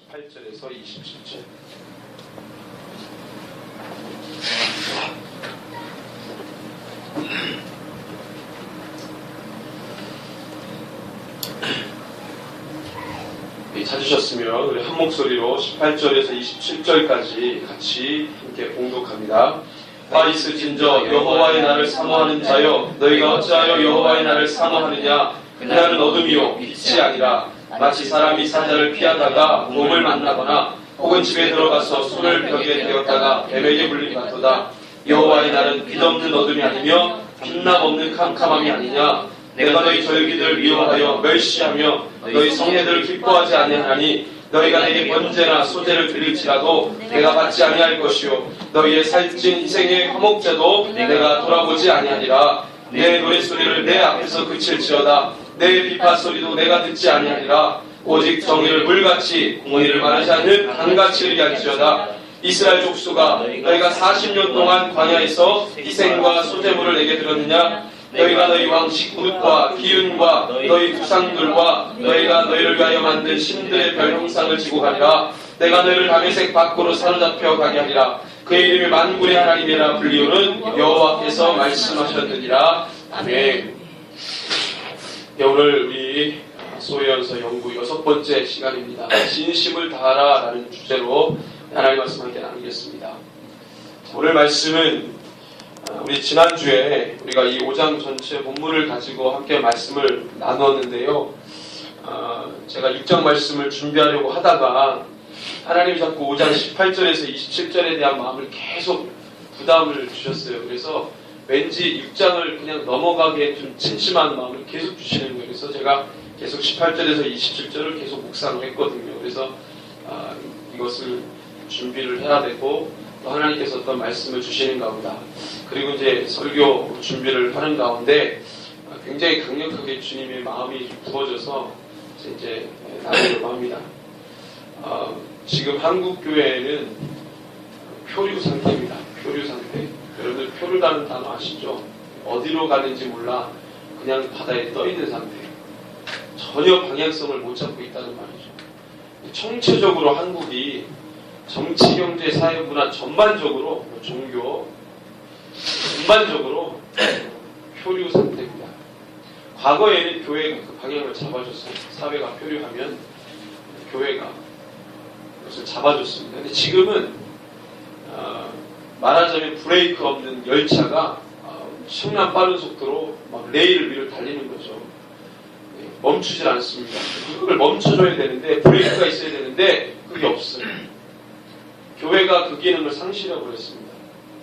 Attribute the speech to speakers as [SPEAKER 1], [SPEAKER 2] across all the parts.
[SPEAKER 1] 18절에서 27절. 찾으셨으면 우리 한 목소리로 18절에서 27절까지 같이 함께 봉독합니다. 파리스 진저 여호와의 날을 사모하는 자여, 너희가 어찌하여 여호와의 날을 사모하느냐? 그날은 어둠이요 빛이 아니라 마치 사람이 사자를 피하다가 곰을 만나거나 혹은 집에 들어가서 손을 벽에 대었다가 뱀에게 물린 같도다. 여호와의 날은 빛없는 어둠이 아니며 빛남 없는 캄캄함이 아니냐? 내가 너희 절기들을 미워하여 멸시하며 너희 성례들을 기뻐하지 아니하나니 너희가 내게 번제나 소제를 드릴지라도 내가 받지 아니할 것이요 너희의 살찐 희생의 화목제도 내가 돌아보지 아니하리라. 내 노랫소리를 내 앞에서 그칠지어다. 내 비파 소리도 내가 듣지 아니하리라. 오직 정의를 물같이 공의를 말하지 않는 강같이 얘기할지어다. 이스라엘 족수가 너희가 40년 동안 광야에서 희생과 소제물을 내게 드렸느냐? 너희가 너희 왕식 그릇과 기운과 너희 구상들과 너희가 너희를 위하여 만든 신들의 별 형상을 지고 가리라. 내가 너희를 다메섹 밖으로 사로잡혀 가게 하리라. 그의 이름이 만군의 하나님이라 불리우는 여호와께서 말씀하셨느니라. 아멘. 네, 오늘 우리 소위원서 연구 6번째 시간입니다. 진심을 다하라 라는 주제로 하나님 말씀 함께 나누겠습니다. 오늘 말씀은 우리 지난주에 우리가 이 5장 전체 본문을 가지고 함께 말씀을 나누었는데요. 제가 6장 말씀을 준비하려고 하다가 하나님이 자꾸 5장 18절에서 27절에 대한 마음을 계속 부담을 주셨어요. 그래서 왠지 6장을 그냥 넘어가기에 좀 침침한 마음을 계속 주시는 거예요. 그래서 제가 계속 18절에서 27절을 계속 묵상을 했거든요. 그래서 이것을 준비를 해야 되고 또 하나님께서 어떤 말씀을 주시는가 보다. 그리고 이제 설교 준비를 하는 가운데 굉장히 강력하게 주님의 마음이 부어져서 이제 나누려고 합니다. 지금 한국 교회는 표류 상태입니다. 표류 상태. 여러분들 표류라는 단어 아시죠? 어디로 가는지 몰라 그냥 바다에 떠 있는 상태. 전혀 방향성을 못 잡고 있다는 말이죠. 총체적으로 한국이 정치, 경제, 사회, 문화 전반적으로 종교 전반적으로 표류 상태입니다. 과거에는 교회가 그 방향을 잡아줬어요. 사회가 표류하면 교회가 그것을 잡아줬습니다. 근데 지금은 말하자면 브레이크 없는 열차가 엄청난 빠른 속도로 막 레일 위를 달리는 거죠. 멈추질 않습니다. 그걸 멈춰줘야 되는데 브레이크가 있어야 되는데 그게 없어요. 교회가 그 기능을 상실해버렸습니다.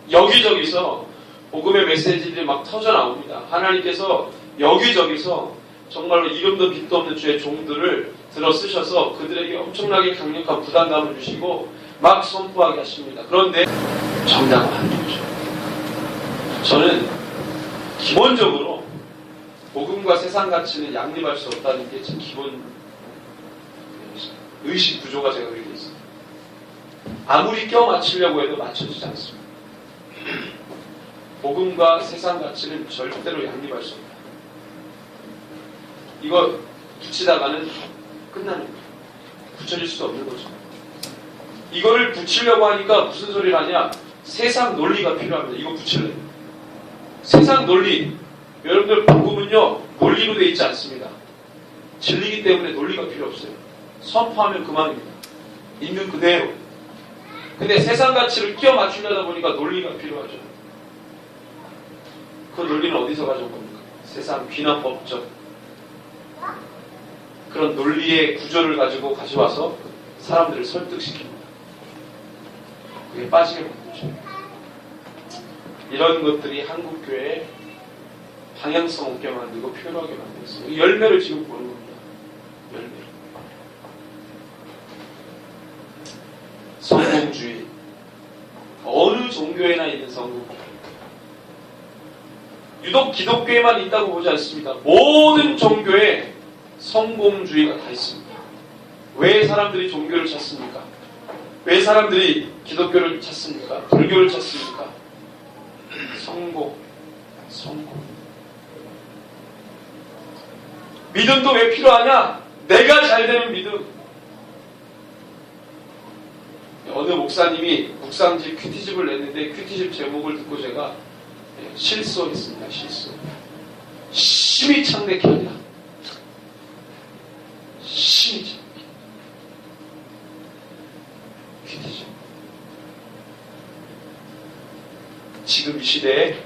[SPEAKER 1] 여기저기서 복음의 메시지들이 막 터져 나옵니다. 하나님께서 여기저기서 정말로 이름도 빛도 없는 주의 종들을 들어 쓰셔서 그들에게 엄청나게 강력한 부담감을 주시고 막 선포하게 하십니다. 그런데 정당한 거죠. 저는 기본적으로 복음과 세상 가치는 양립할 수 없다는 게 제 기본 의식 구조가 제가 그렇게 있습니다. 아무리 껴 맞추려고 해도 맞춰지지 않습니다. 복음과 세상 가치는 절대로 양립할 수 없다. 이거 붙이다가는 끝나는 거예요. 붙여질 수 없는 거죠. 이거를 붙이려고 하니까 무슨 소리를 하냐? 세상 논리가 필요합니다. 이거 붙이려고. 세상 논리. 여러분들 복음은요 논리로 되어 있지 않습니다. 진리기 때문에 논리가 필요 없어요. 선포하면 그만입니다. 있는 그대로. 근데 세상 가치를 끼워 맞추려다 보니까 논리가 필요하죠. 그 논리는 어디서 가져온 겁니까? 세상 귀납법적 그런 논리의 구조를 가지고 가져와서 사람들을 설득시킵니다. 그게 빠지게 만들죠. 이런 것들이 한국교회에 방향성 없게 만들고 표현하게 만들었어요. 열매를 지금 보는 겁니다. 열매를. 성공주의. 어느 종교에나 있는 성공주의. 유독 기독교에만 있다고 보지 않습니다. 모든 종교에 성공주의가 다 있습니다. 왜 사람들이 종교를 찾습니까? 왜 사람들이 기독교를 찾습니까? 불교를 찾습니까? 성공. 믿음도 왜 필요하냐? 내가 잘 되는 믿음. 어느 목사님이 묵상집 큐티집을 냈는데 큐티집 제목을 듣고 제가 실수했습니다. 실수. 심히 창백해 아니라 심히 창백해. 큐티집. 지금 이 시대에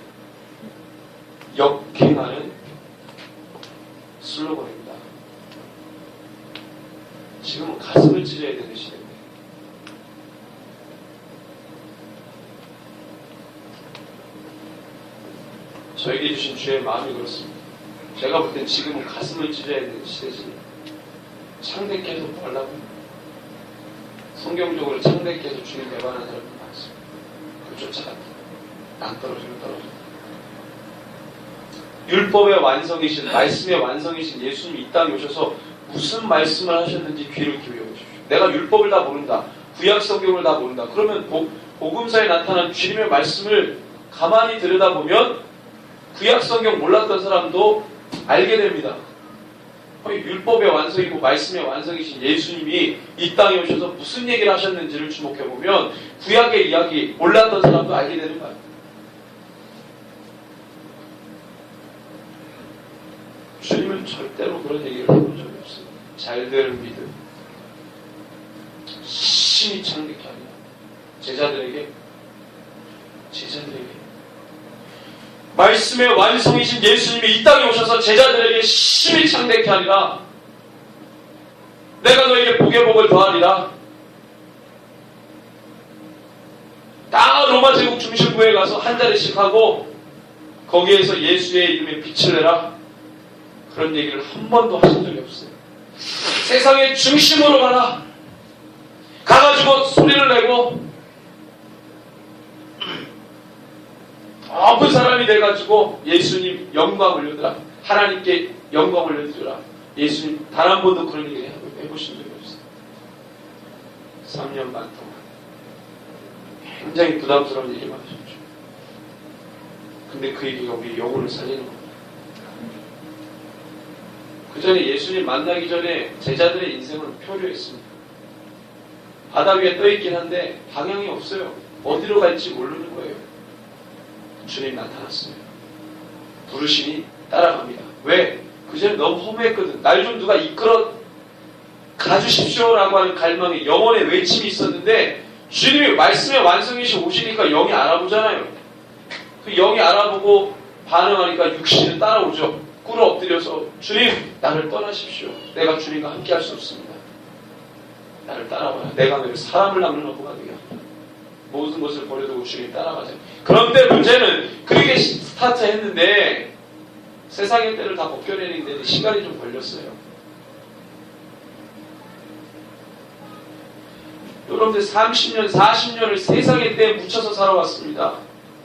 [SPEAKER 1] 역행하는 슬로건입니다. 지금은 가슴을 찢어야 되는 시대입니다. 저에게 주신 주의 마음이 그렇습니다. 제가 볼 땐 지금은 가슴을 찢어야 되는 시대지. 창백해 해서 뭐 하려고? 성경적으로 창백해 해서 주님 배반하는 사람이 많습니다. 그걸 쫓아간다. 안 떨어지면 떨어져. 율법의 완성이신, 말씀의 완성이신 예수님이 이 땅에 오셔서 무슨 말씀을 하셨는지 귀를 기울여 보십시오. 내가 율법을 다 모른다. 구약 성경을 다 모른다. 그러면 복음서에 나타난 주님의 말씀을 가만히 들여다보면 구약 성경 몰랐던 사람도 알게 됩니다. 율법의 완성이고 말씀의 완성이신 예수님이 이 땅에 오셔서 무슨 얘기를 하셨는지를 주목해보면 구약의 이야기 몰랐던 사람도 알게 되는 거예요. 주님은 절대로 그런 얘기를 해본 적이 없어요. 잘 되는 믿음, 심히 창백해 아니라 제자들에게 말씀의 완성이신 예수님이 이 땅에 오셔서 제자들에게 심히 창백해 하리라. 내가 너에게 복의 복을 더하리라. 다 로마 제국 중심부에 가서 한 자리씩 하고 거기에서 예수의 이름에 빛을 내라. 그런 얘기를 한 번도 하신 적이 없어요. 세상의 중심으로 가라. 가가지고 소리를 내고 높은 사람이 돼가지고 예수님 영광 올려드라. 하나님께 영광 올려드리라. 예수님 단 한 번도 그런 얘기를 해보신 적이 없어요. 3년 반 동안 굉장히 부담스러운 얘기만 하셨죠. 근데 그 얘기가 우리 영혼을 살리는 겁니다. 그 전에 예수님 만나기 전에 제자들의 인생은 표류했습니다. 바다 위에 떠있긴 한데 방향이 없어요. 어디로 갈지 모르는 거예요. 주님 나타났어요. 부르시니 따라갑니다. 왜? 그 전에 너무 허무했거든. 날 좀 누가 이끌어 가주십시오라고 하는 갈망이 영혼의 외침이 있었는데 주님이 말씀의 완성이시 오시니까 영이 알아보잖아요. 그 영이 알아보고 반응하니까 육신은 따라오죠. 꿇어 엎드려서 주님 나를 떠나십시오. 내가 주님과 함께 할 수 없습니다. 나를 따라와요. 내가 너를 사람을 낳는 어부가 되게 합니다. 모든 것을 버려두고 주님 따라가자. 그런데 문제는 그렇게 스타트 했는데 세상의 때를 다 벗겨내는 데 시간이 좀 걸렸어요. 여러분들 30년, 40년을 세상의 때에 묻혀서 살아왔습니다.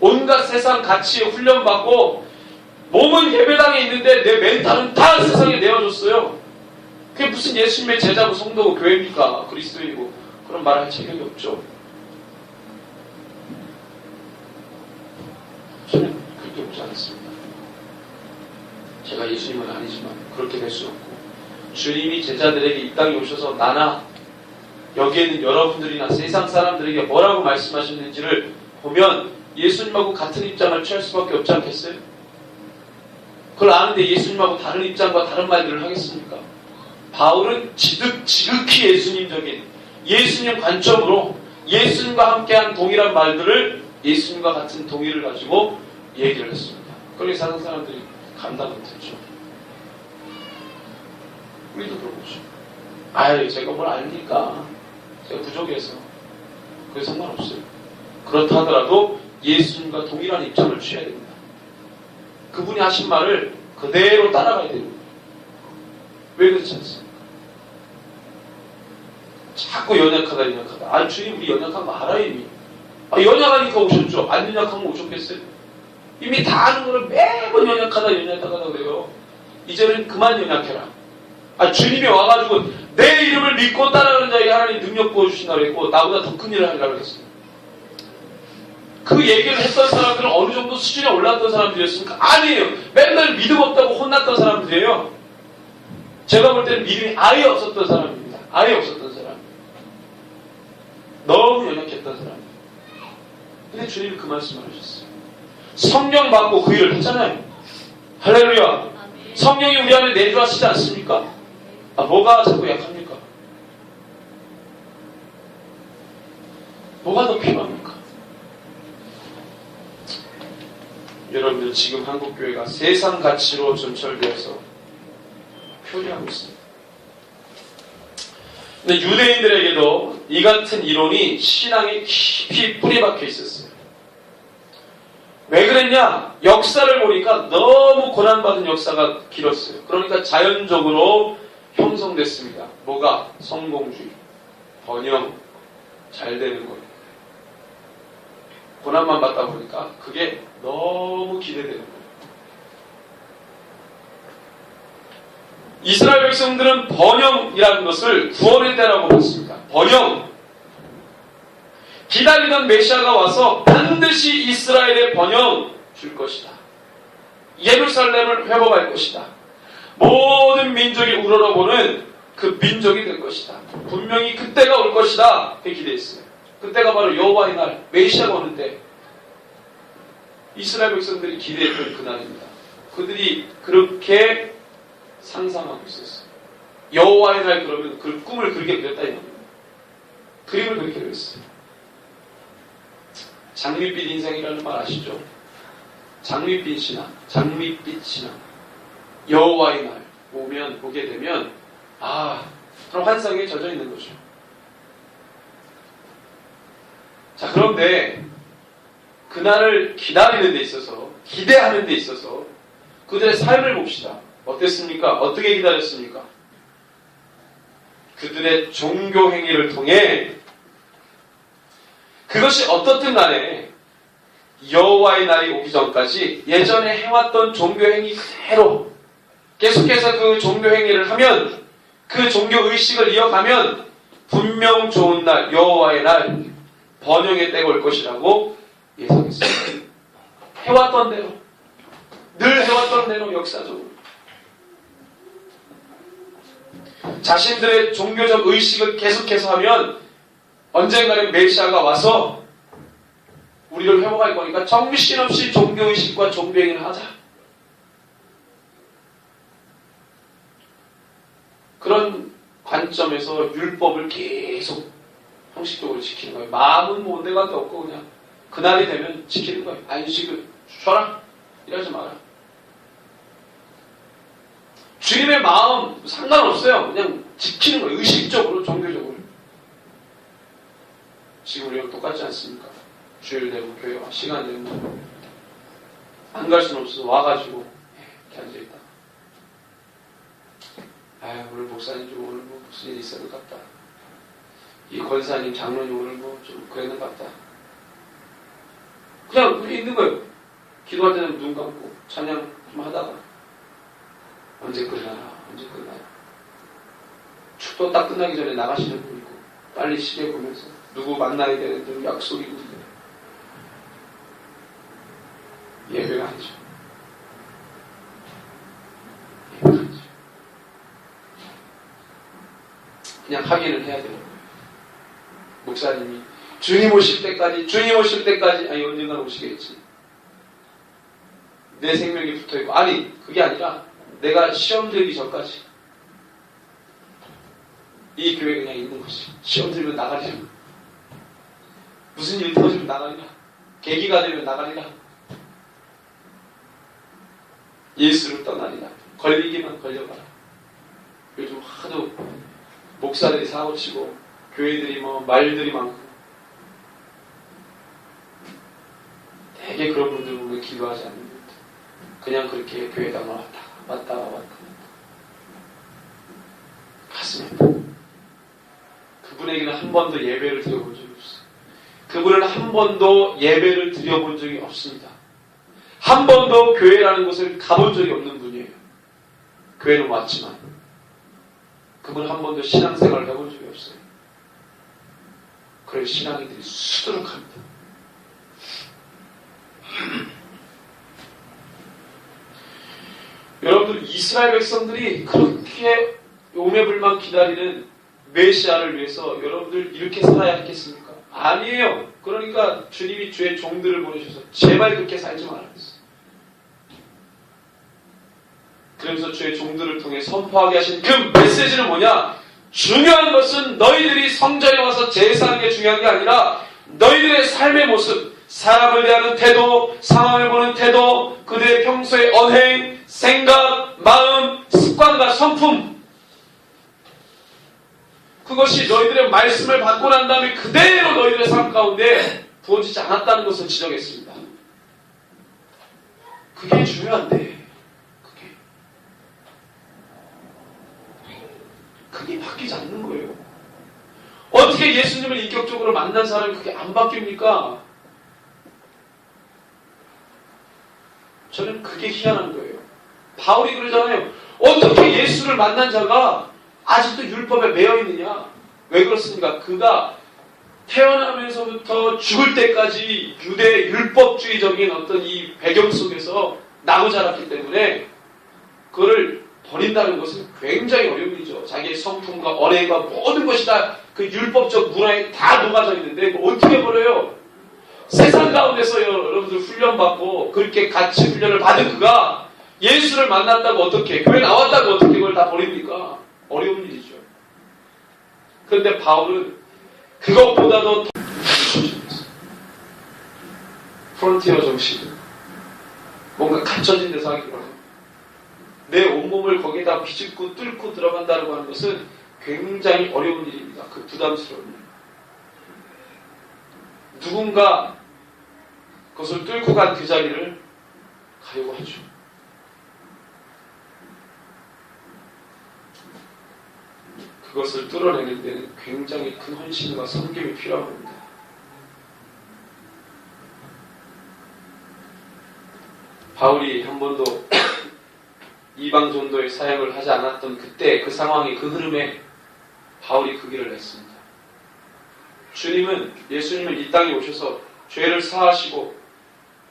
[SPEAKER 1] 온갖 세상 가치에 훈련받고 몸은 예배당에 있는데 내 멘탈은 다 세상에 내어줬어요. 그게 무슨 예수님의 제자고 성도고 교회입니까? 그리스도인이고 그런 말 할 자격이 없죠. 저는 그렇게 보지 않습니다. 제가 예수님은 아니지만 그렇게 될 수 없고 주님이 제자들에게 이 땅에 오셔서 나나 여기에 있는 여러분들이나 세상 사람들에게 뭐라고 말씀하셨는지를 보면 예수님하고 같은 입장을 취할 수밖에 없지 않겠어요? 그걸 아는데 예수님하고 다른 입장과 다른 말들을 하겠습니까? 바울은 지극히 예수님적인 예수님 관점으로 예수님과 함께한 동일한 말들을 예수님과 같은 동의를 가지고 얘기를 했습니다. 그러니 사는 사람들이 감당 못했죠. 우리도 그러죠. 아유 제가 뭘 압니까? 제가 부족해서. 그게 상관없어요. 그렇다 하더라도 예수님과 동일한 입장을 취해야 됩니다. 그분이 하신 말을 그대로 따라가야 됩니다. 왜 그렇지 않습니까? 자꾸 연약하다. 아 주님 우리 연약한 거 알아요 이미. 아, 연약하니까 오셨죠. 안 연약하면 오셨겠어요? 이미 다 아는 거를 매번 연약하다 그래요. 이제는 그만 연약해라. 아 주님이 와가지고 내 이름을 믿고 따라가는 자에게 하나님 능력 부어주신다고 했고 나보다 더 큰 일을 하리라고 했어요. 그 얘기를 했던 사람들은 어느 정도 수준에 올랐던 사람들이었습니까? 아니에요. 맨날 믿음 없다고 혼났던 사람들이에요. 제가 볼 때는 믿음이 아예 없었던 사람입니다. 아예 없었던 사람. 너무 연약했던 사람이에요. 근데 주님이 그 말씀을 하셨어요. 성령 받고 그 일을 했잖아요. 할렐루야. 성령이 우리 안에 내주하시지 않습니까? 뭐가 자꾸 약합니까? 뭐가 더 필요합니까? 여러분들 지금 한국교회가 세상 가치로 점철되어서 표류하고 있습니다. 근데 유대인들에게도 이 같은 이론이 신앙에 깊이 뿌리박혀 있었어요. 왜 그랬냐? 역사를 보니까 너무 고난받은 역사가 길었어요. 그러니까 자연적으로 형성됐습니다. 뭐가? 성공주의, 번영, 잘 되는 것. 고난만 받다 보니까 그게 너무 기대되는 거예요. 이스라엘 백성들은 번영이라는 것을 구원의 때라고 봤습니다. 번영. 기다리던 메시아가 와서 반드시 이스라엘의 번영 줄 것이다. 예루살렘을 회복할 것이다. 모든 민족이 우러러보는 그 민족이 될 것이다. 분명히 그때가 올 것이다. 그렇게 기대했어요. 그때가 바로 여호와의 날, 메시아가 오는 때. 이스라엘 백성들이 기대했던 그날입니다. 그들이 그렇게 상상하고 있었어요. 여호와의 날 그러면 그 꿈을 그렇게 그렸다 이 말입니다. 그림을 그렇게 그렸어요. 장밋빛 인생이라는 말 아시죠? 장밋빛 신앙, 장밋빛 신앙. 여호와의 날 오게 되면 그럼 환상에 젖어 있는 거죠. 자, 그런데 그날을 기다리는 데 있어서, 기대하는 데 있어서 그들의 삶을 봅시다. 어땠습니까? 어떻게 기다렸습니까? 그들의 종교 행위를 통해 그것이 어떻든 간에 여호와의 날이 오기 전까지 예전에 해왔던 종교 행위 그대로 계속해서 그 종교 행위를 하면, 그 종교 의식을 이어가면 분명 좋은 날, 여호와의 날, 번영의 때가 올 것이라고 예상했습니다. 해왔던 대로, 늘 해왔던 대로 역사적으로 자신들의 종교적 의식을 계속해서 하면 언젠가는 메시아가 와서 우리를 회복할 거니까 정신없이 종교의식과 종교행위를 하자. 그런 관점에서 율법을 계속 형식적으로 지키는 거예요. 마음은 뭐 온데간데 없고 그냥 그날이 되면 지키는 거예요. 안식을 쉬어라. 이러지 마라. 주님의 마음 상관없어요. 그냥 지키는 거예요. 의식적으로, 종교적으로. 지금 우리랑 똑같지 않습니까? 주일 되고 교회 와, 시간 되면 안 갈 수는 없어서 와가지고 이렇게 앉아있다. 오늘 목사님 좀 오늘 뭐 무슨 일이 있을 것 같다. 이 권사님, 장로님 오늘 뭐 좀 그랬는 것 같다. 그냥 그렇게 있는 거예요. 기도할 때는 눈 감고 찬양 좀 하다가 언제 끝나나, 언제 끝나나. 축도 딱 끝나기 전에 나가시는 분 있고 빨리 시계 보면서 누구 만나야 되는데 약속이 있는데 예배가 아니죠. 예배가 아니죠. 그냥 하기는 해야 되는 거예요. 목사님이 주님 오실 때까지 아니 언젠가 오시겠지. 내 생명이 붙어있고 그게 아니라 내가 시험 들기 전까지 이 교회에 그냥 있는 것이. 시험 들면 나가리라. 무슨 일 터지면 나가리라. 계기가 되면 나가리라. 예수를 떠나리라. 걸리기만 걸려가라. 요즘 하도 목사들이 사고치고 교회들이 말들이 많고 되게 그런 분들 보면 기도하지 않는 분들. 그냥 그렇게 교회당 왔다가 가슴이 아프고 그분에게는 한 번도 예배를 드려본 적이 없어요. 그분은 한 번도 예배를 드려본 적이 없습니다. 한 번도 교회라는 곳을 가본 적이 없는 분이에요. 교회는 왔지만 그분은 한 번도 신앙생활을 해본 적이 없어요. 그래서 신앙인들이 수두룩합니다. 여러분들, 이스라엘 백성들이 그렇게 오매불만 기다리는 메시아를 위해서 여러분들 이렇게 살아야 했겠습니까? 아니에요. 그러니까 주님이 주의 종들을 보내셔서 제발 그렇게 살지 말라 그랬어요. 그러면서 주의 종들을 통해 선포하게 하신 그 메시지는 뭐냐? 중요한 것은 너희들이 성전에 와서 제사하는 게 중요한 게 아니라 너희들의 삶의 모습, 사람을 대하는 태도, 상황을 보는 태도, 그들의 평소의 언행, 생각, 마음, 습관과 성품, 그것이 너희들의 말씀을 받고 난 다음에 그대로 너희들의 삶 가운데 부어지지 않았다는 것을 지적했습니다. 그게 중요한데 그게 바뀌지 않는 거예요. 어떻게 예수님을 인격적으로 만난 사람이 그게 안 바뀝니까? 저는 그게 희한한 거예요. 바울이 그러잖아요. 어떻게 예수를 만난 자가 아직도 율법에 매여 있느냐? 왜 그렇습니까? 그가 태어나면서부터 죽을 때까지 유대 율법주의적인 어떤 이 배경 속에서 나고 자랐기 때문에 그거를 버린다는 것은 굉장히 어려운 일이죠. 자기의 성품과 언행과 모든 것이 다 그 율법적 문화에 다 녹아져 있는데 그걸 어떻게 버려요? 세상 가운데서 여러분들 훈련받고 그렇게 같이 훈련을 받은 그가 예수를 만났다고 어떻게, 교회 나왔다고 어떻게 그걸 다 버립니까? 어려운 일이죠. 그런데 바울은 그것보다도 더 프론티어 정신, 뭔가 갇혀진 데서 하기로 내 온몸을 거기에다 비집고 뚫고 들어간다고 하는 것은 굉장히 어려운 일입니다. 그 부담스러운 일. 누군가 그것을 뚫고 간 그 자리를 가려고 하죠. 그것을 뚫어내는 데는 굉장히 큰 헌신과 섬김이 필요한 겁니다. 바울이 한 번도 이방 전도의 사역을 하지 않았던 그때 그 상황이 그 흐름에 바울이 그 길을 냈습니다. 예수님은 이 땅에 오셔서 죄를 사하시고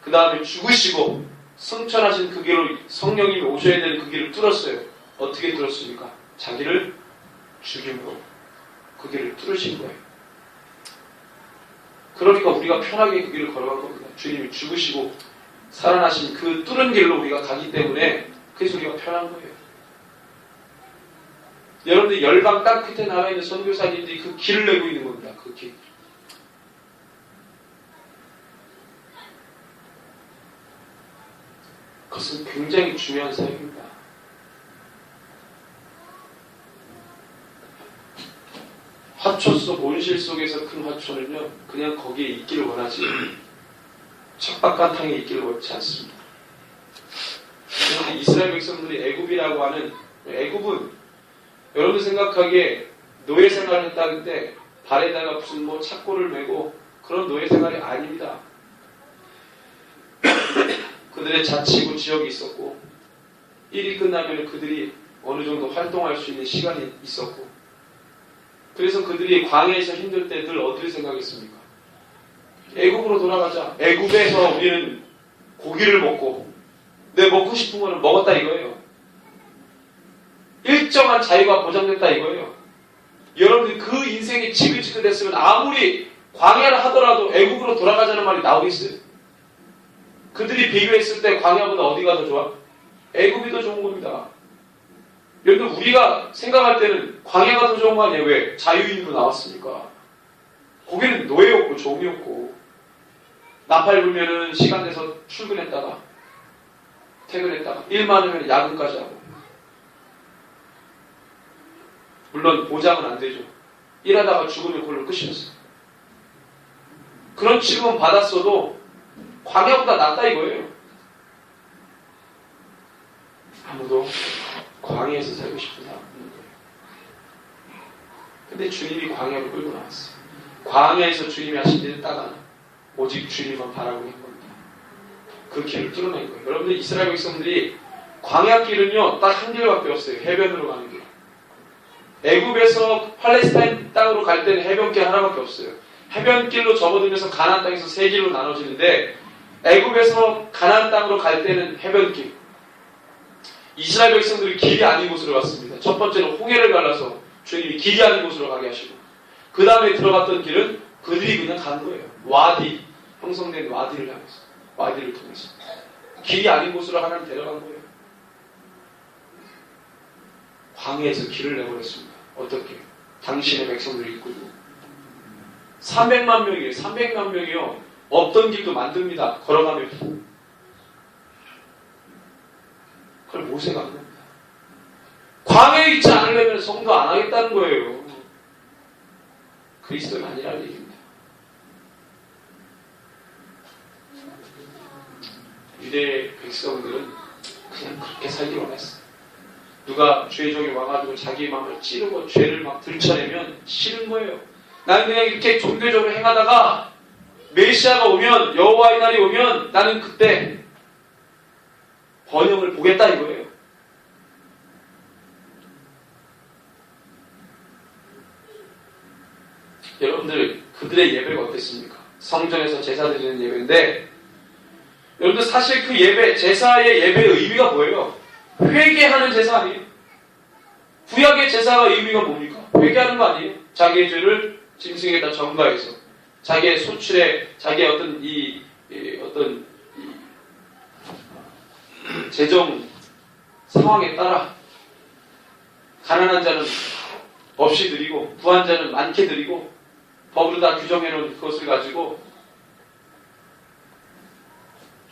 [SPEAKER 1] 그 다음에 죽으시고 승천하신 그 길로 성령님이 오셔야 되는 그 길을 뚫었어요. 어떻게 뚫었습니까? 자기를 죽임으로 그 길을 뚫으신 거예요. 그러니까 우리가 편하게 그 길을 걸어간 겁니다. 주님이 죽으시고 살아나신 그 뚫은 길로 우리가 가기 때문에 그래서 우리가 편한 거예요. 여러분들 열방 땅 끝에 나와 있는 선교사님들이 그 길을 내고 있는 겁니다. 그 길. 그것은 굉장히 중요한 사역입니다. 화초 속, 온실 속에서 큰 화초는요, 그냥 거기에 있기를 원하지, 척박한 땅에 있기를 원치 않습니다. 그런데 이스라엘 백성들이 애굽이라고 하는, 애굽은 여러분들 생각하기에 노예 생활을 했다는데 발에다가 무슨 뭐 착고를 메고 그런 노예 생활이 아닙니다. 그들의 자치구 지역이 있었고 일이 끝나면 그들이 어느 정도 활동할 수 있는 시간이 있었고 그래서 그들이 광야에서 힘들 때 늘 어떻게 생각했습니까? 애굽으로 돌아가자. 애굽에서 우리는 고기를 먹고 내 먹고 싶은 거는 먹었다 이거예요. 일정한 자유가 보장됐다 이거예요. 여러분들 그 인생이 지긋지긋했으면 아무리 광야를 하더라도 애국으로 돌아가자는 말이 나오겠어요? 그들이 비교했을 때 광야보다 어디가 더 좋아? 애국이 더 좋은 겁니다. 여러분들 우리가 생각할 때는 광야가 더 좋은 거 아니에요? 왜? 자유인으로 나왔으니까. 거기는 노예였고 종이었고 나팔 불면은 시간 내서 출근했다가 퇴근했다가 일 많으면 야근까지 하고 물론 보장은 안 되죠. 일하다가 죽으면 그걸로 끝이었어요. 그런 취급은 받았어도 광야보다 낫다 이거예요. 아무도 광야에서 살고 싶은 사람 없는 거예요. 근데 주님이 광야로 끌고 나왔어요. 광야에서 주님이 하신 일은 딱 하나. 오직 주님만 바라고 있는 겁니다. 그 길을 뚫어낸 거예요. 여러분들 이스라엘 백성들이 광야 길은요 딱 한 길밖에 없어요. 해변으로 가는 길. 애굽에서 팔레스타인 땅으로 갈 때는 해변길 하나밖에 없어요. 해변길로 접어들면서 가나안 땅에서 세 길로 나눠지는데 애굽에서 가나안 땅으로 갈 때는 해변길. 이스라엘 백성들이 길이 아닌 곳으로 갔습니다. 첫 번째는 홍해를 갈라서 주님이 길이 아닌 곳으로 가게 하시고 그 다음에 들어갔던 길은 그 그들이 그냥 간 거예요. 와디, 형성된 와디를 향해서, 와디를 통해서. 길이 아닌 곳으로 하나님 데려간 거예요. 광야에서 길을 내버렸습니다. 어떻게? 당신의 백성들을 이끌고. 300만 명이에요. 300만 명이요. 없던 길도 만듭니다. 걸어가면. 그걸 모세가 한 겁니다. 광야에 있지 않으려면 성도 안 하겠다는 거예요. 그리스도가 아니라는 얘기입니다. 유대 백성들은 그냥 그렇게 살기 원했어요. 누가 죄종이 와가지고 자기 마음을 찌르고 죄를 막 들춰내면 싫은 거예요. 나는 그냥 이렇게 종교적으로 행하다가 메시아가 오면, 여호와의 날이 오면 나는 그때 번영을 보겠다 이거예요. 여러분들 그들의 예배가 어땠습니까? 성전에서 제사 드리는 예배인데 여러분들 사실 그 예배, 제사의 예배의 의미가 뭐예요? 회개하는 제사 아니에요? 구약의 제사가 의미가 뭡니까? 회개하는 거 아니에요? 자기의 죄를 짐승에다 전가해서 자기의 소출에 자기의 어떤 재정 상황에 따라 가난한 자는 없이 드리고 부한 자는 많게 드리고 법으로 다 규정해놓은 그것을 가지고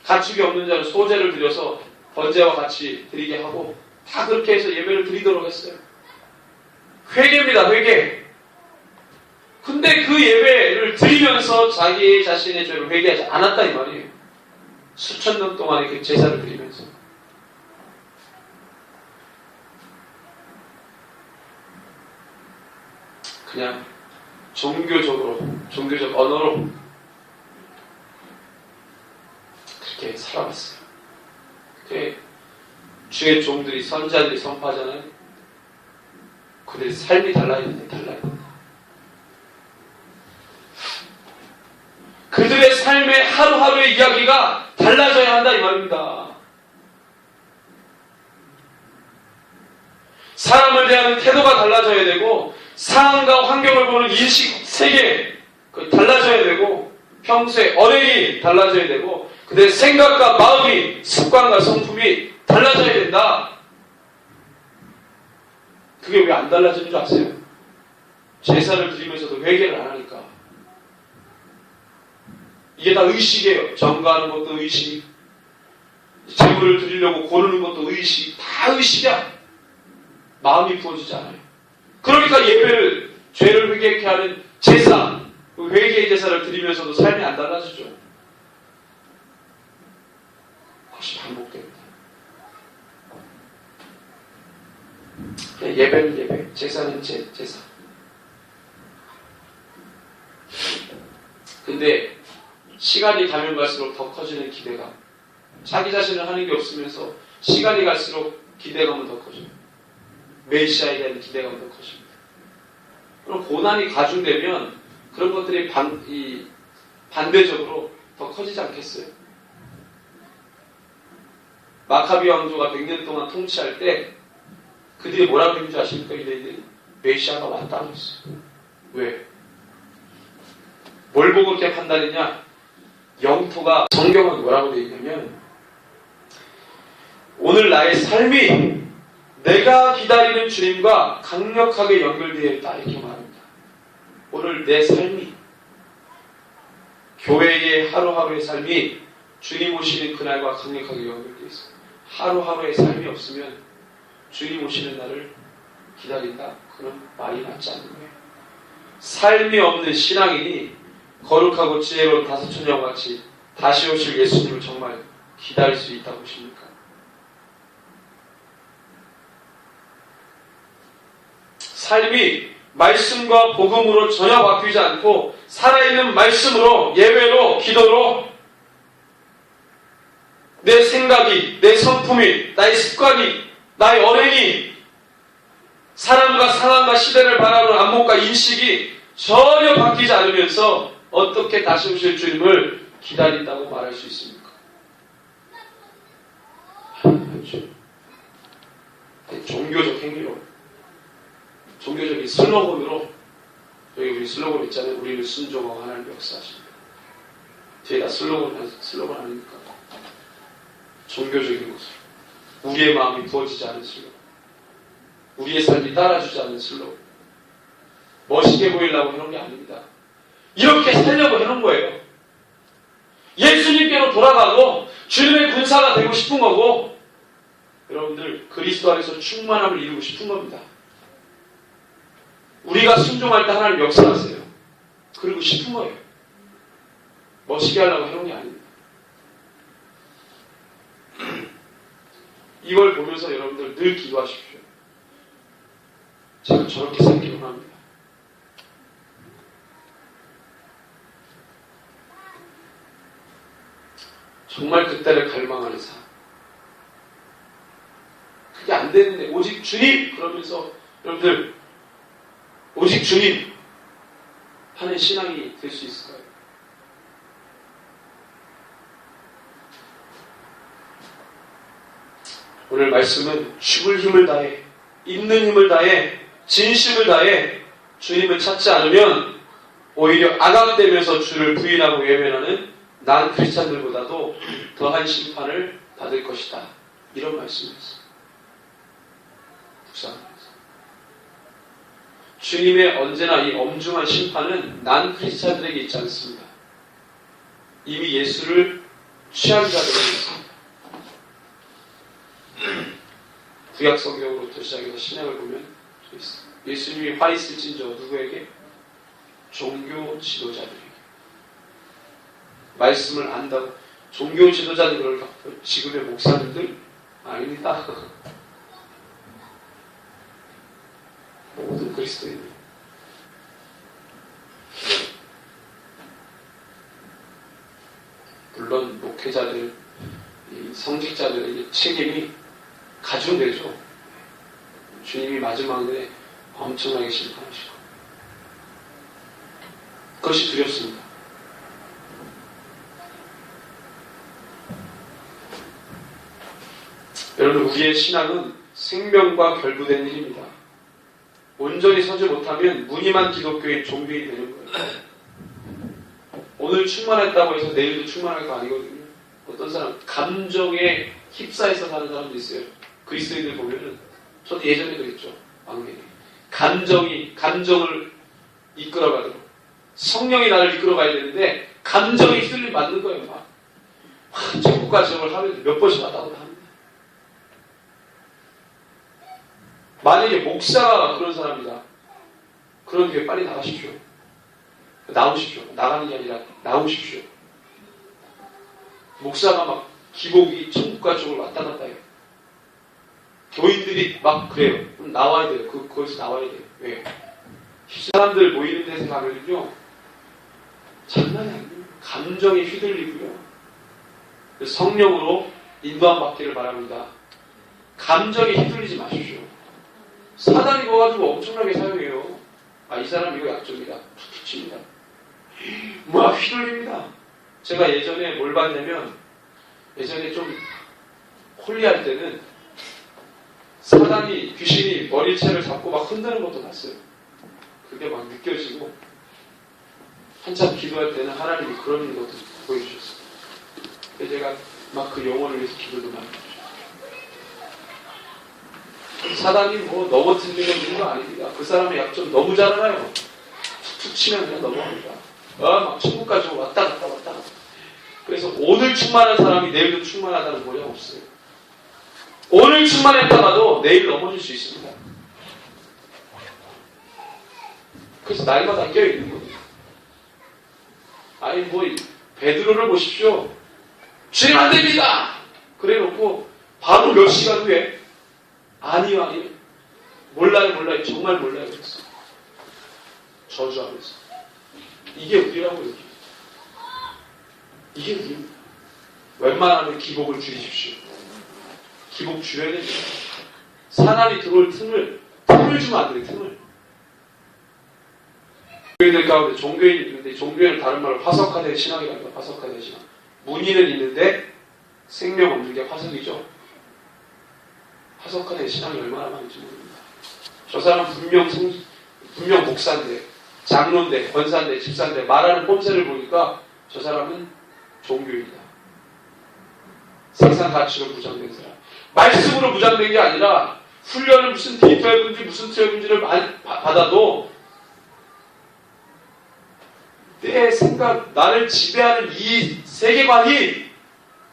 [SPEAKER 1] 가축이 없는 자는 소제를 드려서 번제와 같이 드리게 하고 다 그렇게 해서 예배를 드리도록 했어요. 회개입니다. 회개. 근데 그 예배를 드리면서 자기 자신의 죄를 회개하지 않았다 이 말이에요. 수천 년 동안의 그 제사를 드리면서. 그냥 종교적 언어로 그렇게 살아왔어요. 그게 주의 종들이 선자들이 선포하잖아요. 그들의 삶이 달라야 된다. 그들의 삶의 하루하루의 이야기가 달라져야 한다 이 말입니다. 사람을 대하는 태도가 달라져야 되고 상황과 환경을 보는 인식, 세계 달라져야 되고 평소의 언행이 달라져야 되고 그들의 생각과 마음이, 습관과 성품이 달라져야 된다. 그게 왜 안 달라지는 줄 아세요? 제사를 드리면서도 회개를 안 하니까. 이게 다 의식이에요. 전가하는 것도 의식, 제물을 드리려고 고르는 것도 의식, 다 의식이야. 마음이 부어지지 않아요. 그러니까 예배를, 죄를 회개케 하는 제사, 회개의 제사를 드리면서도 삶이 안 달라지죠. 그것이 반복됩니다. 예배는 예배, 제사는 제사. 근데 시간이 가면 갈수록 더 커지는 기대감. 자기 자신을 하는 게 없으면서 시간이 갈수록 기대감은 더 커져요. 메시아에 대한 기대감은 더 커집니다. 그럼 고난이 가중되면 그런 것들이 반대적으로 더 커지지 않겠어요? 마카비 왕조가 100년 동안 통치할 때 그들이 뭐라고 했는지 아십니까? 유대인들이 메시아가 왔다고 했어요. 왜? 뭘 보고 그렇게 판단했냐? 영토가, 성경은 뭐라고 되어 있냐면 오늘 나의 삶이 내가 기다리는 주님과 강력하게 연결되어 있다 이렇게 말합니다. 오늘 내 삶이, 교회의 하루하루의 삶이 주님 오시는 그날과 강력하게 연결되어 있어요. 하루하루의 삶이 없으면 주님 오시는 날을 기다린다? 그런 말이 맞지 않는 거예요. 삶이 없는 신앙인이 거룩하고 지혜로운 다섯처녀같이 다시 오실 예수님을 정말 기다릴 수 있다고 보십니까? 삶이 말씀과 복음으로 전혀 바뀌지 않고 살아있는 말씀으로, 예배로, 기도로 내 생각이, 내 성품이, 나의 습관이, 나의 언행이 사람과 상황과 시대를 바라보는 안목과 인식이 전혀 바뀌지 않으면서 어떻게 다시 오실 주님을 기다린다고 말할 수 있습니까? 그렇죠. 종교적 행위로, 종교적인 슬로건으로 여기 우리 슬로건 있잖아요. 우리는 순종하고 하나님 역사하십니다. 뒤에다 슬로건 아닙니까? 종교적인 것으로 우리의 마음이 부어지지 않은 슬로건, 우리의 삶이 따라주지 않는 슬로건, 멋있게 보이려고 해놓은 게 아닙니다. 이렇게 살려고 해놓은 거예요. 예수님께로 돌아가고 주님의 군사가 되고 싶은 거고, 여러분들 그리스도 안에서 충만함을 이루고 싶은 겁니다. 우리가 순종할 때 하나님 역사하세요. 그리고 싶은 거예요. 멋있게 하려고 해놓은 게 아닙니다. 이걸 보면서 여러분들 늘 기도하십시오. 제가 저렇게 살기를 원합니다. 정말 그때를 갈망하는 삶. 그게 안 되는데 오직 주님 그러면서 여러분들 오직 주님 하는 신앙이 될 수 있을까요? 오늘 말씀은 죽을 힘을 다해, 있는 힘을 다해, 진심을 다해 주님을 찾지 않으면 오히려 악악되면서 주를 부인하고 외면하는 난 크리스찬들보다도 더한 심판을 받을 것이다. 이런 말씀이었어요. 묵상하면서 주님의 언제나 이 엄중한 심판은 난 크리스찬들에게 있지 않습니다. 이미 예수를 취한 자들에게 있습니다. 구약 성경으로부터 시작해서 신약을 보면 예수님이 화 있을진저 누구에게? 종교 지도자들에게. 말씀을 안다고 종교 지도자들을 지금의 목사님들 아닙니다. 모든 그리스도인들. 물론 목회자들, 성직자들에게 책임이 가중되죠. 주님이 마지막 날에 엄청나게 심판하시고 그것이 두렵습니다. 여러분, 우리의 신앙은 생명과 결부된 일입니다. 온전히 서지 못하면 무늬만 기독교의 종교이 되는 거예요. 오늘 충만했다고 해서 내일도 충만할 거 아니거든요. 어떤 사람 감정에 휩싸여서 사는 사람도 있어요. 그리스도인들 보면은 저도 예전에도 있죠. 막내에 감정을 이끌어가도록 성령이 나를 이끌어가야 되는데 감정이 휘둘림 맞는 거예요. 막 천국과 지옥을 하루에 몇 번씩 왔다 갔다 합니다. 만약에 목사가 그런 사람이다. 그런 교회 빨리 나가십시오. 나오십시오. 나가는 게 아니라 나오십시오. 목사가 막 기복이 천국과 지옥을 왔다 갔다 해요. 교인들이 막 그래요. 그럼 나와야 돼요. 거기서 나와야 돼요. 왜요? 사람들 모이는 데서 가면요. 장난이 아니에요. 감정이 휘둘리고요. 성령으로 인도함 받기를 바랍니다. 감정에 휘둘리지 마십시오. 사단이 와가지고 엄청나게 사용해요. 이 사람 이거 약점이다. 툭툭 칩니다. 막 휘둘립니다. 제가 예전에 뭘 봤냐면, 예전에 좀 홀리할 때는 사단이, 귀신이 머리채를 잡고 막 흔드는 것도 봤어요. 그게 막 느껴지고, 한참 기도할 때는 하나님이 그런 것도 보여주셨어요. 그래서 제가 막 그 영혼을 위해서 기도도 많이 했죠. 사단이 뭐 넘어뜨리는 일도 아닙니다. 그 사람의 약점 너무 잘 알아요. 툭툭 치면 그냥 넘어갑니다. 막 천국까지 왔다 갔다. 그래서 오늘 충만한 사람이 내일도 충만하다는 보장 없어요. 오늘 충만했다가도 내일 넘어질 수 있습니다. 그래서 날마다 껴있는 거예요. 아니 뭐 베드로를 보십시오. 주님 안 됩니다. 그래 놓고 바로 몇 시간 후에 아니요. 몰라요. 정말 몰라요. 그랬어. 저주하면서. 이게 우리라고 얘기해요. 이게 우리입니다. 웬만하면 기복을 줄이십시오. 기복 줄여야 됩니다. 사람이 들어올 틈을 주면 안 돼요. 틈을. 종교인들 가운데 종교인이 있는데 종교인은 다른 말로 화석화된 신앙이라고 해요. 화석화된 신앙. 무늬는 있는데 생명 없는 게 화석이죠. 화석화된 신앙이 얼마나 많은지 모릅니다. 저 사람 분명 목사인데 장로인데, 권사인데, 집사인데 말하는 꼼새를 보니까 저 사람은 종교인이다. 세상 가치로 무장된 사람. 말씀으로 무장된 게 아니라 훈련을 무슨 D12인지 무슨 12인지를 받아도 내 생각, 나를 지배하는 이 세계관이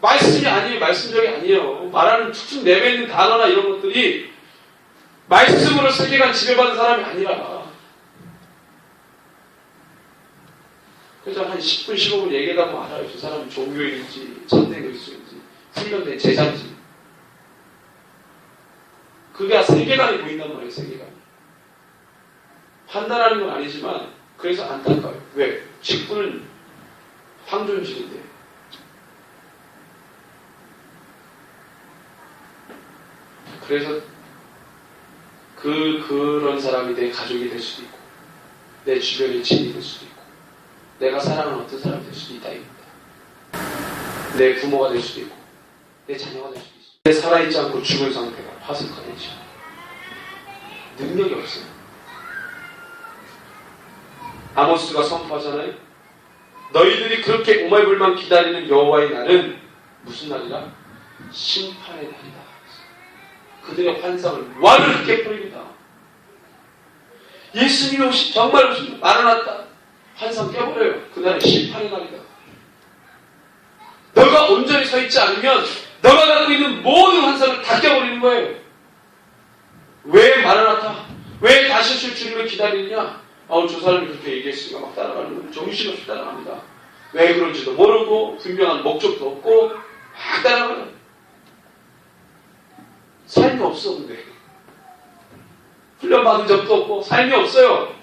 [SPEAKER 1] 말씀이 아니에요. 말씀적이 아니에요. 말하는 툭툭 내뱉는 단어나 이런 것들이 말씀으로 세계관 지배받은 사람이 아니라. 그래서 한 10분, 15분 얘기하다 보면 알아요. 저 사람은 종교인인지, 참된 그리스도인지, 훈련된 제자인지. 그게 세계관이 보인단 말이에요, 세계관이. 판단하는 건 아니지만, 그래서 안타까워요. 왜? 직분은 황존실인데. 그래서 그런 사람이 내 가족이 될 수도 있고, 내 주변의 지인이 될 수도 있고, 내가 사랑하는 어떤 사람이 될 수도 있다, 이겁니다. 내 부모가 될 수도 있고, 내 자녀가 될 수도 있고, 내 살아있지 않고 죽은 상태가 파석화되지. 능력이 없어요. 아모스가 선포하잖아요. 너희들이 그렇게 오말불만 기다리는 여호와의 날은 무슨 날이라? 심판의 날이다. 그들의 환상을 완을 깨버립니다. 예수님이 오신, 정말 오신, 마라나타. 환상 깨버려요. 그날은 심판의 날이다. 너가 온전히 서 있지 않으면 너가 갖고 있는 모든 환상을 다 깨버리는 거예요. 왜 마라나타? 왜 다시 오실 주님을 기다리느냐? 저 사람이 그렇게 얘기했으니까 막 따라가는 거예요. 정신없이 따라갑니다. 왜 그런지도 모르고 분명한 목적도 없고 막 따라가요. 삶이 없어. 근데 훈련받은 적도 없고 삶이 없어요.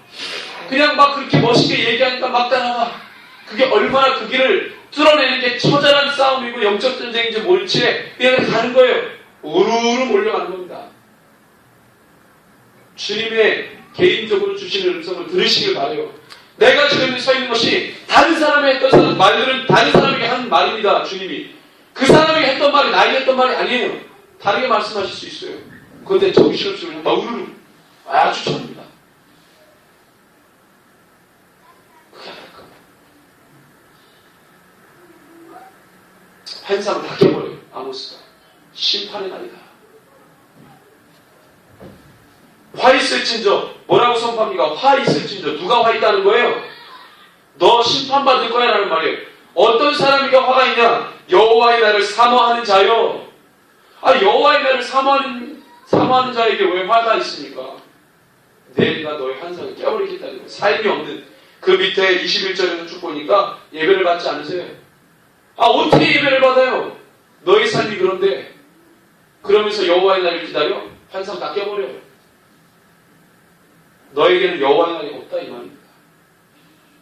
[SPEAKER 1] 그냥 막 그렇게 멋있게 얘기하니까 막 따라가. 그게 얼마나 그 길을 뚫어내는 게 처절한 싸움이고 영적 전쟁인지 모를지 그냥 가는 거예요. 우르르 몰려가는 겁니다. 주님의 개인적으로 주시는 음성을 들으시길 바라요. 내가 지금 서 있는 것이 다른 사람이 했던 말들은 다른 사람에게 한 말입니다. 주님이. 그 사람에게 했던 말이 나에게 했던 말이 아니에요. 다르게 말씀하실 수 있어요. 그런데 정신없이 막 우르르 아주 처음입니다. 그게 안타까워요. 환상을 다 깨버려요. 아모스가. 심판의 날이다. 화 있을진저. 뭐라고 선포합니까? 화 있을진저. 누가 화 있다는 거예요? 너 심판받을 거야 라는 말이에요. 어떤 사람이가 화가 있냐? 여호와의 날을 사모하는 자요. 여호와의 날을 사모하는 자에게 왜 화가 있습니까? 내가 너의 환상을 깨버리겠다는 거예요. 삶이 없는. 그 밑에 21절에서 쭉 보니까 예배를 받지 않으세요. 어떻게 예배를 받아요? 너의 삶이 그런데. 그러면서 여호와의 날을 기다려? 환상 다 깨버려요. 너에게는 여호와의 날이 없다 이 말입니다.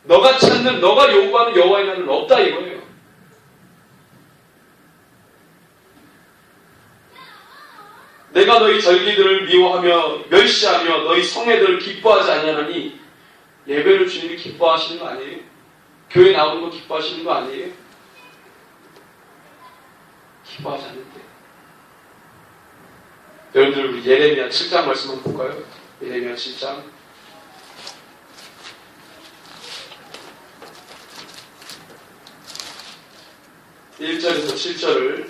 [SPEAKER 1] 너가 찾는, 너가 요구하는 여호와의 날은 없다 이거예요. 내가 너희 절기들을 미워하며 멸시하며 너희 성회들을 기뻐하지 아니하나니. 예배를 주님이 기뻐하시는 거 아니에요? 교회 나오는 거 기뻐하시는 거 아니에요? 기뻐하지 않는데. 여러분들 우리 예레미야 7장 말씀 한번 볼까요? 예레미야 7장 1절에서 7절을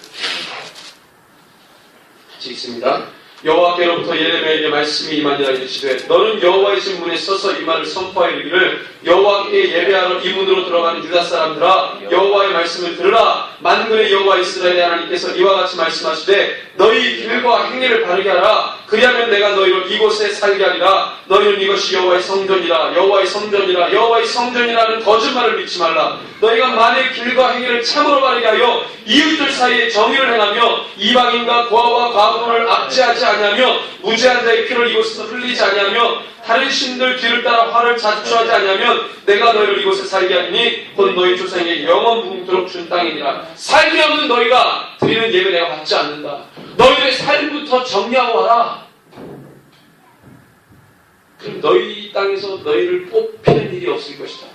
[SPEAKER 1] 같이 읽습니다. 여호와께로부터 예레미야에게 말씀이 임하니라. 이르시되 너는 여호와의 집 문에 서서 이 말을 선포하여 이르기를 여호와께 예배하러 이 문으로 들어가는 유다 사람들아 여호와의 말씀을 들으라. 만군의 여호와 이스라엘의 하나님께서 이와 같이 말씀하시되 너희 길과 행위를 바르게 하라. 그리하면 내가 너희를 이곳에 살게 하리라. 너희는 이것이 여호와의 성전이라 여호와의 성전이라 여호와의 성전이라는 거짓말을 믿지 말라. 너희가 만일 길과 행위를 참으로 바르게 하여 이웃들 사이에 정의를 행하며 이방인과 고아와 과부를 압제하지 아니하며 무죄한 자의 피를 이곳에서 흘리지 아니하며 다른 신들 뒤를 따라 화를 자초하지 아니하면 내가 너희를 이곳에 살게 하리니 곧 너희 조상에게 영원 무궁토록 준 땅이니라. 삶이 없는 너희가 드리는 예배 내가 받지 않는다. 너희들의 삶부터 정리하고 와라. 그럼 너희 땅에서 너희를 뽑히는 일이 없을 것이다.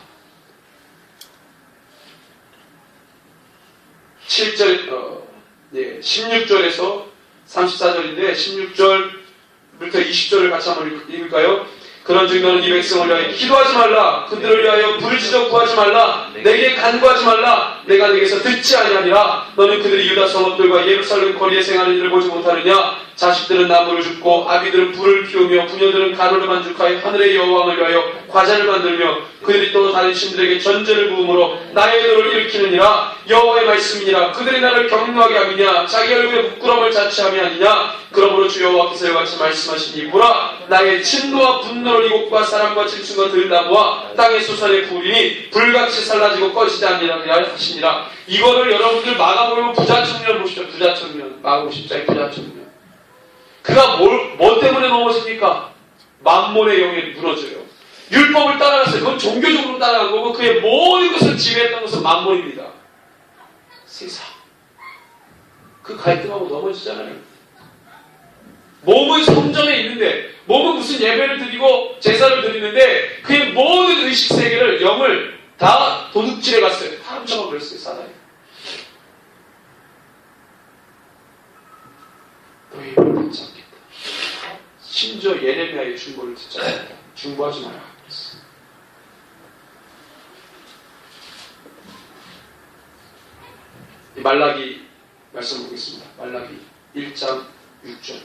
[SPEAKER 1] 16절에서 34절인데 16절부터 20절을 같이 한번 읽을까요? 그런즉 너는 이 백성을 위하여 기도하지 말라. 그들을 위하여 부르짖어 구하지 말라. 내게 간구하지 말라. 내가 내게서 듣지 아니하니라. 너는 그들이 유다 성읍들과 예루살렘 거리에 생하는 일을 보지 못하느냐. 자식들은 나무를 줍고 아비들은 불을 피우며 부녀들은 가루를 만족하여 하늘의 여호와를 위하여 과자를 만들며 그들이 또 다른 신들에게 전제를 부음으로 나의 노를 일으키느니라. 여호와의 말씀이니라. 그들이 나를 경노하게 하느냐. 자기 얼굴에 부끄러움을 자취함이 아니냐. 그러므로 주 여호와께서 이같이 말씀하시니 보라, 나의 진노와 분노를 이곳과 사람과 짐승과 들나무와 땅의 소산에 부으리니 불같이 살라지고 꺼지지 아니하리라 하시니라. 이거를 여러분들 마가복음 부자 청년 보십시오. 부자 청년. 마가복음 10장의 부자 청년. 그가 뭐 때문에 넘어집니까? 만몬의 영에 무너져요. 율법을 따라갔어요. 그건 종교적으로 따라간 거고 그의 모든 것을 지배했던 것은 만몬입니다. 세상. 그 갈등하고 넘어지잖아요. 몸은 성전에 있는데, 몸은 무슨 예배를 드리고 제사를 드리는데 그의 모든 의식세계를, 영을 다 도둑질해 갔어요. 다 훔쳐가 버렸어요, 사단이. 너희 입을 듣지 않겠다. 심지어 예레미야의 중보를 듣지 않겠다. 중보하지 마라. 그랬어요. 이 말라기 말씀 보겠습니다. 말라기 1장 6절.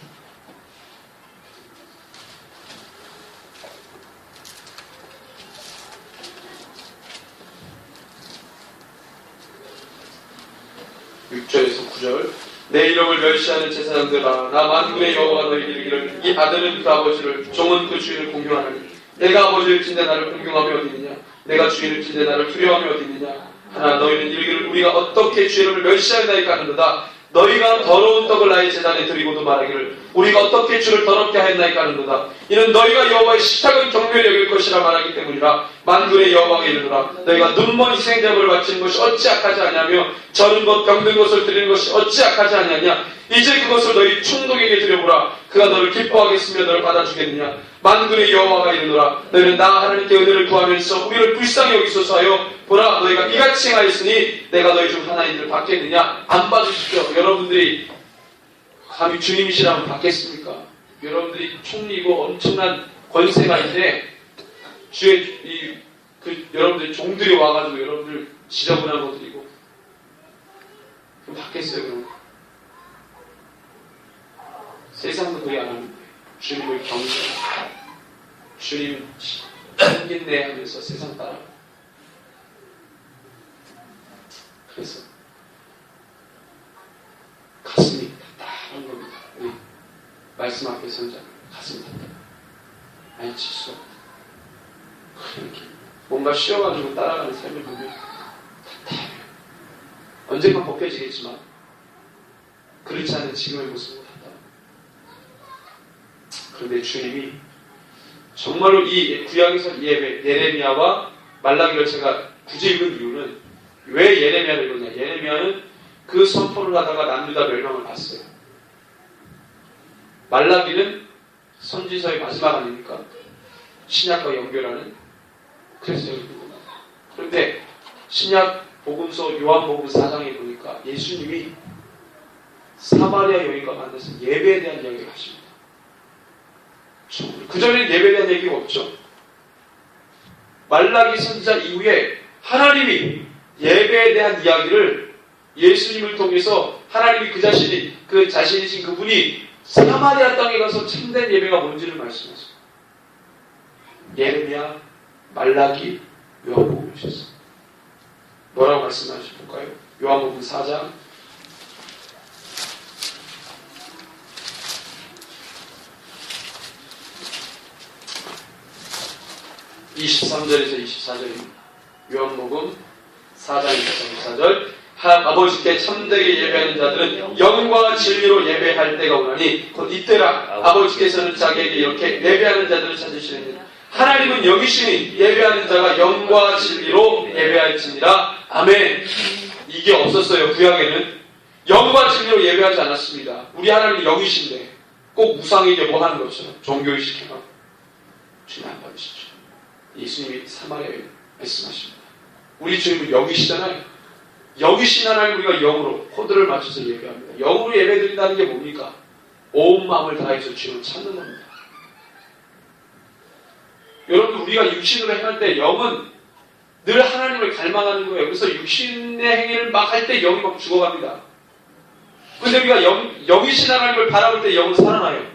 [SPEAKER 1] (6절에서) 9절. 내 이름을 멸시하는 제사장들아, 나 만군의 여호와가 너희에게 이르기를 이 아들은 그 아버지를, 종은 그 주인을 공경하느니 내가 아버지를 찐대 나를 공경하며 어디느냐. 내가 주인을 찐대 나를 두려워하며 어디느냐. 하나 너희는 이르기를 우리가 어떻게 주의 이름을 멸시하였나이까 하는도다. 너희가 더러운 떡을 나의 제단에 드리고도 말하기를 우리가 어떻게 주를 더럽게 하였나이까 하는도다. 이는 너희가 여호와의 식탁을 경멸히 여길 것이라 말하기 때문이라. 만군의 여호와가 이르노라. 너희가 눈먼 희생제물을 바치는 것이 어찌 악하지 아니하며 저른 것 병든 것을 드리는 것이 어찌 악하지 아니하냐. 이제 그것을 너희 충독에게 드려보라. 그가 너를 기뻐하겠으며 너를 받아주겠느냐. 만군의 여호와가 이르노라. 너희는 나 하나님께 은혜를 구하면서 우리를 불쌍히 여기소서 하여 보라, 너희가 이같이 행하였으니 내가 너희 중 하나인들을 받겠느냐. 안 받으십시오. 여러분들이 감히 주님이시라면 받겠습니까? 여러분들이 총리고 엄청난 권세가 있는데 주의 여러분들 종들이 와가지고 여러분들 지저분한 거 드리고 그럼 받겠어요? 그럼 세상도 그리 안 하는데 주님을 경외하고 주님 힘겠네 하면서 세상 따라. 그래서 가슴이 답답한 겁니다. 우리 말씀 앞에 선자 가슴이 답답해. 아니 칠수 없다. 이렇게 뭔가 쉬어가지고 따라가는 삶을 보면 답답해요. 언젠간 벗겨지겠지만 그렇지 않은 지금의 모습은 답답해요. 그런데 주님이 정말로 이 구약에서 예배, 예레미야와 말라기를 제가 굳이 읽은 이유는 왜 예레미야를 읽었냐. 예레미야는 그 선포를 하다가 남유다 멸망을 봤어요. 말라기는 선지서의 마지막 아닙니까? 신약과 연결하는. 그래서 읽은 겁니다. 그런데 신약 복음서 요한복음 4장에 보니까 예수님이 사마리아 여인과 만나서 예배에 대한 이야기를 하십니다. 그전에는 예배에 대한 얘기가 없죠. 말라기 선지자 이후에 하나님이 예배에 대한 이야기를 예수님을 통해서 하나님이 그 자신이신 그분이 사마리아 땅에 가서 참된 예배가 뭔지를 말씀하셨어요. 예레미야, 말라기, 요한복음 오셨어요. 뭐라고 말씀하실까요? 요한복음 4장 23절에서 24절입니다. 요한복음 4장 24절. 아버지께 참되게 예배하는 자들은 영과 진리로 예배할 때가 오나니 곧 이때라. 아버지께서는 자기에게 이렇게 예배하는 자들을 찾으시느니 하나님은 영이시니 예배하는 자가 영과 진리로 예배할지니라. 아멘. 이게 없었어요. 구약에는 영과 진리로 예배하지 않았습니다. 우리 하나님은 영이신데 꼭 우상에게 뭐 하는 것처럼 종교의식해가 주님 안 받으시죠. 예수님이 사마리아에 말씀하십니다. 우리 주님은 영이시잖아요. 영이신 하나님 우리가 영으로 코드를 맞춰서 예배합니다. 영으로 예배드린다는 게 뭡니까? 온 마음을 다해서 주님을 찾는 겁니다. 우리가 육신으로 행할 때 영은 늘 하나님을 갈망하는 거예요. 그래서 육신의 행위를 막 할 때 영이 막 죽어갑니다. 근데 우리가 영이신 하나님을 바라볼 때 영은 살아나요.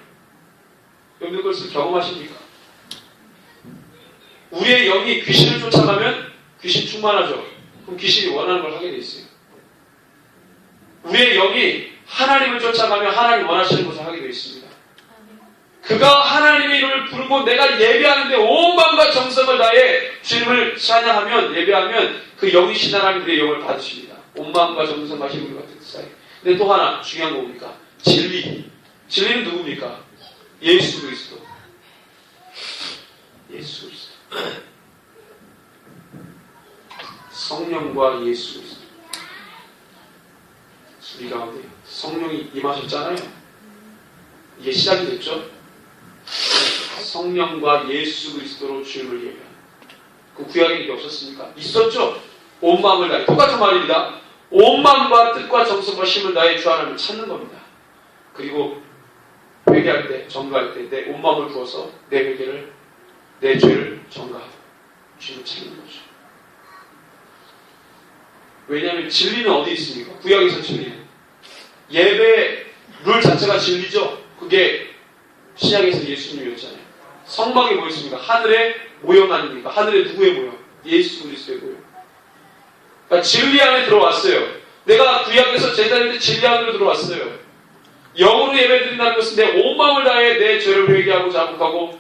[SPEAKER 1] 여러분들 그것을 경험하십니까? 우리의 영이 귀신을 쫓아가면 귀신 충만하죠. 그럼 귀신이 원하는 걸 하게 돼 있어요. 우리의 영이 하나님을 쫓아가면 하나님 원하시는 것을 하게 돼 있습니다. 그가 하나님의 이름을 부르고 내가 예배하는데 온 마음과 정성을 다해 주님을 찬양하면 예배하면 그 영이신 하나님 우리의 영을 받으십니다. 온 마음과 정성과 힘을 같은 사이. 근데 또 하나 중요한 거 뭡니까? 진리. 진리는 누굽니까? 예수 그리스도. 예수 그리스도. 성령과 예수 그리스도. 우리 가운데 성령이 임하셨잖아요. 이게 시작이 됐죠? 성령과 예수 그리스도로 주님을 예배하는. 그 구약에 이게 없었습니까? 있었죠? 온 마음을 다해. 똑같은 말입니다. 온 마음과 뜻과 정성과 힘을 다해 주 하나님을 찾는 겁니다. 그리고 회개할 때, 전가할 때 내 온 마음을 부어서 내 회개를, 내 죄를 전가하고 주님을 찾는 거죠. 왜냐하면 진리는 어디 있습니까? 구약에서 진리는. 예배 룰 자체가 진리죠. 그게 신약에서 예수님이었잖아요. 성막에 뭐였습니까? 하늘의 모형 아닙니까? 하늘의 누구의 모형? 예수 그리스도의 모형. 그러니까 진리 안에 들어왔어요. 내가 구약에서 제자일 때 진리 안으로 들어왔어요. 영으로 예배드린다는 것은 내 온 마음을 다해 내 죄를 회개하고 자복하고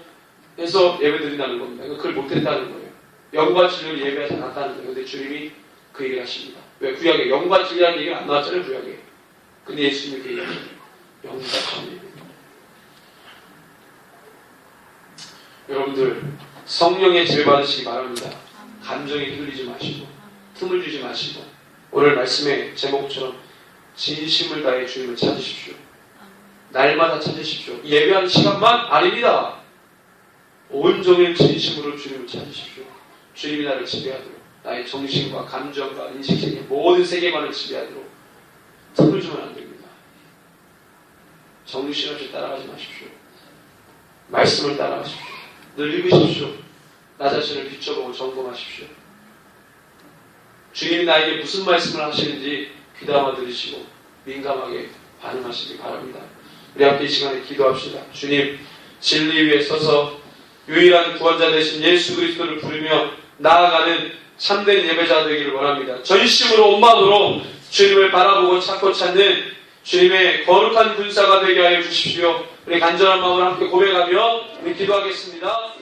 [SPEAKER 1] 해서 예배드린다는 겁니다. 그걸 못했다는 거예요. 영과 진리를 예배하지 않았다는 거예요. 근데 주님이 그 얘기를 하십니다. 왜? 구약에 영과 진리라는 얘기가 안 나왔잖아요. 구약에. 근데 예수님이 그 얘기를 하십니다. 영과 진리. 여러분들 성령의 지배 받으시기 바랍니다. 감정에 휘둘리지 마시고 틈을 주지 마시고 오늘 말씀의 제목처럼 진심을 다해 주님을 찾으십시오. 날마다 찾으십시오. 예배하는 시간만 아닙니다. 온종일 진심으로 주님을 찾으십시오. 주님이 나를 지배하도록 나의 정신과 감정과 인식세계 모든 세계관을 지배하도록 틈을 주면 안 됩니다. 정신없이 따라가지 마십시오. 말씀을 따라가십시오. 늘 읽으십시오. 나 자신을 비춰보고 점검하십시오. 주님이 나에게 무슨 말씀을 하시는지 귀담아 들으시고 민감하게 반응하시기 바랍니다. 우리 함께 이 시간에 기도합시다. 주님, 진리 위에 서서 유일한 구원자 되신 예수 그리스도를 부르며 나아가는 참된 예배자 되기를 원합니다. 전심으로 온 마음으로 주님을 바라보고 찾고 찾는 주님의 거룩한 군사가 되게 하여 주십시오. 우리 간절한 마음을 함께 고백하며 우리 기도하겠습니다.